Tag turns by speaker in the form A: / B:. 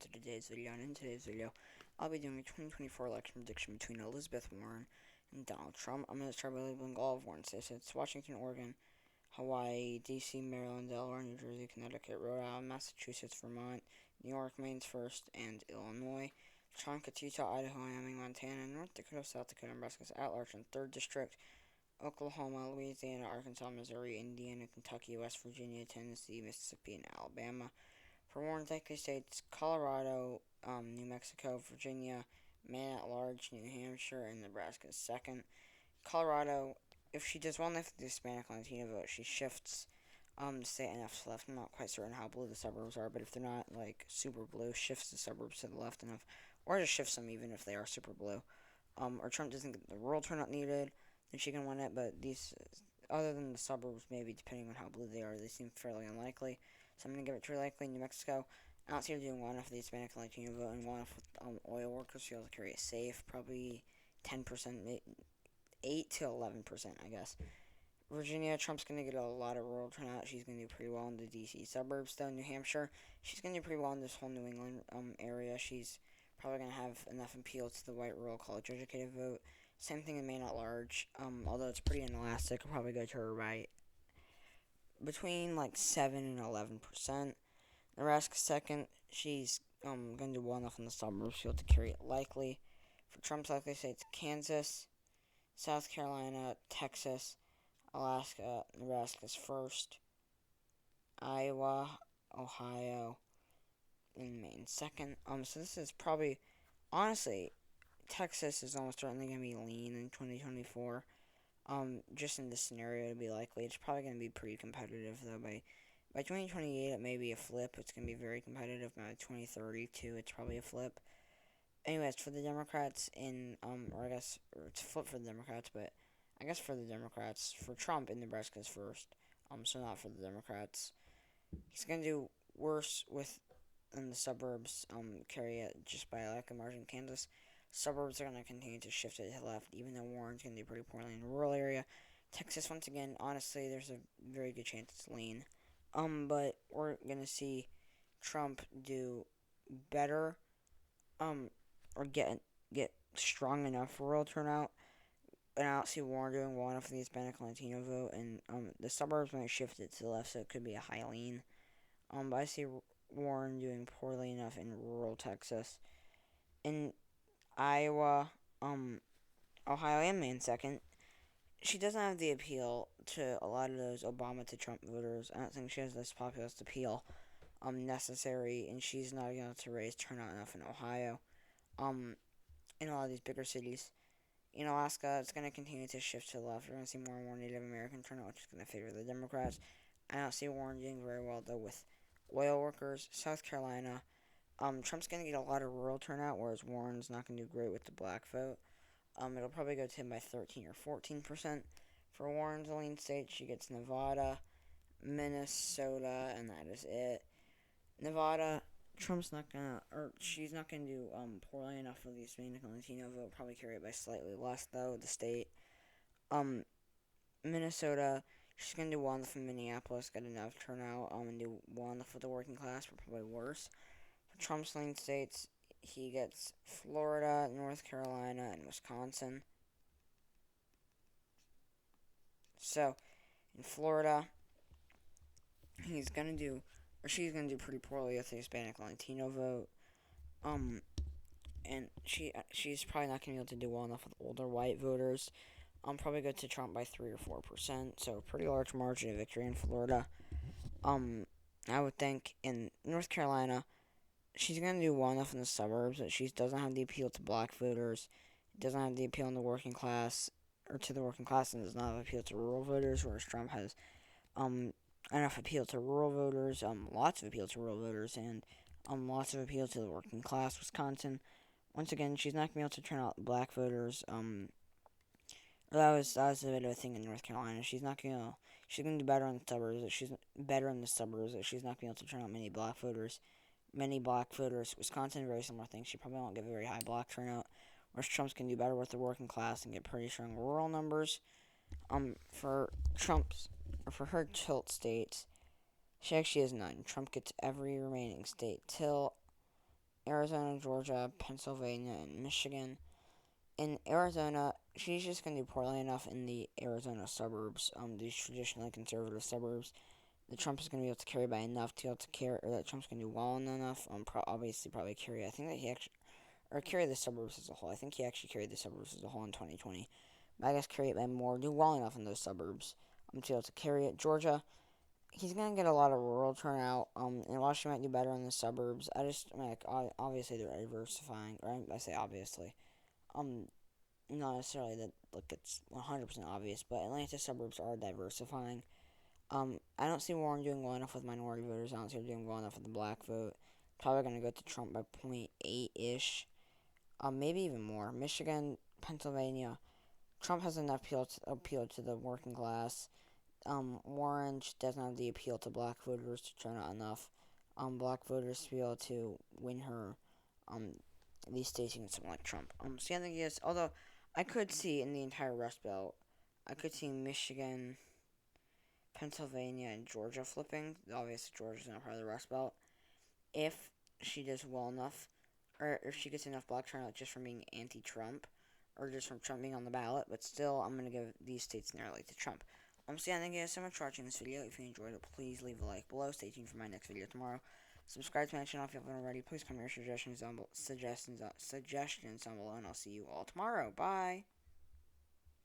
A: to today's video, and in today's video, I'll be doing a 2024 election prediction between Elizabeth Warren and Donald Trump. I'm going to start by labeling all of Warren's states. It's Washington, Oregon, Hawaii, D.C., Maryland, Delaware, New Jersey, Connecticut, Rhode Island, Massachusetts, Vermont, New York, Maine's first, and Illinois. Trump gets Utah, Idaho, Wyoming, Montana, North Dakota, South Dakota, Nebraska's at-large in 3rd District, Oklahoma, Louisiana, Arkansas, Missouri, Indiana, Kentucky, West Virginia, Tennessee, Mississippi, and Alabama. For Warren's likely states, Colorado, New Mexico, Virginia, Maine at large, New Hampshire, and Nebraska is second. Colorado, if she does well enough with the Hispanic Latino vote, she shifts the state enough to the left. I'm not quite certain how blue the suburbs are, but if they're not like super blue, shifts the suburbs to the left enough, or just shifts them even if they are super blue. Or Trump doesn't get the rural turnout needed, then she can win it. But these, other than the suburbs, maybe depending on how blue they are, they seem fairly unlikely. So I'm going to give it to likely. New Mexico, I don't see her doing well enough for the Hispanic and Latino vote, and well enough with oil workers. She'll carry it safe, probably 10%, 8 to 11%, I guess. Virginia, Trump's going to get a lot of rural turnout. She's going to do pretty well in the D.C. suburbs, though. New Hampshire, she's going to do pretty well in this whole New England area. She's probably going to have enough appeal to the white rural college-educated vote. Same thing in Maine at large, although it's pretty inelastic. I'll probably go to her right between like 7 and 11%. Nebraska second. She's going to do well enough in the suburbs. She'll have to carry it likely. For Trump's likely states, Kansas, South Carolina, Texas, Alaska, Nebraska's first, Iowa, Ohio, and Maine second. So this is probably, honestly, Texas is almost certainly going to be lean in 2024. Just in this scenario, to be likely. It's probably going to be pretty competitive, though. By 2028, it may be a flip. It's going to be very competitive. By 2032, it's probably a flip. Anyways, for the Democrats it's a flip for the Democrats, but I guess for the Democrats, for Trump in Nebraska is first. So not for the Democrats. He's going to do worse in the suburbs. Carry it just by like a margin. Kansas suburbs are going to continue to shift it to the left, even though Warren's going to do pretty poorly in the rural area. Texas, once again, honestly, there's a very good chance it's lean. But we're going to see Trump do better, or get strong enough rural turnout. And I don't see Warren doing well enough for the Hispanic Latino vote, and the suburbs might shift it to the left, so it could be a high lean. But I see Warren doing poorly enough in rural Texas. In Iowa, Ohio, and Maine second. She doesn't have the appeal to a lot of those Obama to Trump voters. I don't think she has this populist appeal necessary, and she's not able to raise turnout enough in Ohio. In a lot of these bigger cities. In Alaska, it's going to continue to shift to the left. We're going to see more and more Native American turnout, which is going to favor the Democrats. I don't see Warren doing very well, though, with oil workers. South Carolina, Trump's going to get a lot of rural turnout, whereas Warren's not going to do great with the black vote. It'll probably go to him by 13 or 14%. For Warren's lean state, she gets Nevada, Minnesota, and that is it. Nevada, she's not gonna do poorly enough for the Hispanic and Latino vote. Probably carry it by slightly less, though. The state, Minnesota, she's gonna do well enough in Minneapolis, get enough turnout, and do well enough with the working class, but probably worse. For Trump's lean states, he gets Florida, North Carolina, and Wisconsin. So, in Florida, she's gonna do pretty poorly with the Hispanic Latino vote. And she's probably not gonna be able to do well enough with older white voters. Probably go to Trump by 3 or 4%. So pretty large margin of victory in Florida. I would think in North Carolina, she's gonna do well enough in the suburbs, but she doesn't have the appeal to black voters. Doesn't have the appeal in the working class, or to the working class, and does not have appeal to rural voters, whereas Trump has enough appeal to rural voters, lots of appeal to rural voters, and lots of appeal to the working class. Wisconsin, once again, she's not gonna be able to turn out black voters. That was a bit of a thing in North Carolina. She's gonna do better in the suburbs. She's better in the suburbs. She's not gonna be able to turn out many black voters. Wisconsin, very similar thing. She probably won't get very high black turnout. Whereas Trump's gonna do better with the working class and get pretty strong rural numbers. For her tilt states, she actually has none. Trump gets every remaining state till Arizona, Georgia, Pennsylvania, and Michigan. In Arizona, she's just going to do poorly enough in the Arizona suburbs, these traditionally conservative suburbs. That Trump is going to be able to carry by enough to be able to carry, or that Trump's going to do well enough. Obviously, probably carry. I think that he actually, or carry the suburbs as a whole. I think he actually carried the suburbs as a whole in 2020. But I guess carry it by more, do well enough in those suburbs. To be able to carry it. Georgia, he's gonna get a lot of rural turnout. And while she might do better in the suburbs, obviously they're diversifying. Right? I say obviously. Um, Not necessarily that like it's 100% obvious, but Atlanta suburbs are diversifying. I don't see Warren doing well enough with minority voters. I don't see her doing well enough with the black vote. Probably gonna go to Trump by 0.8 ish. Maybe even more. Michigan, Pennsylvania. Trump has enough appeal to the working class. Warren doesn't have the appeal to black voters to turn out enough. Black voters to be able to win her. These states against someone like Trump. So the thing is, although I could see in the entire Rust Belt, I could see Michigan, Pennsylvania, and Georgia flipping. Obviously, Georgia's not part of the Rust Belt. If she does well enough, or if she gets enough black turnout just from being anti-Trump, or just from Trump being on the ballot, but still, I'm going to give these states narrowly to Trump. So yeah, thank you guys so much for watching this video. If you enjoyed it, please leave a like below. Stay tuned for my next video tomorrow. Subscribe to my channel if you haven't already. Please comment your suggestions down below, and I'll see you all tomorrow. Bye!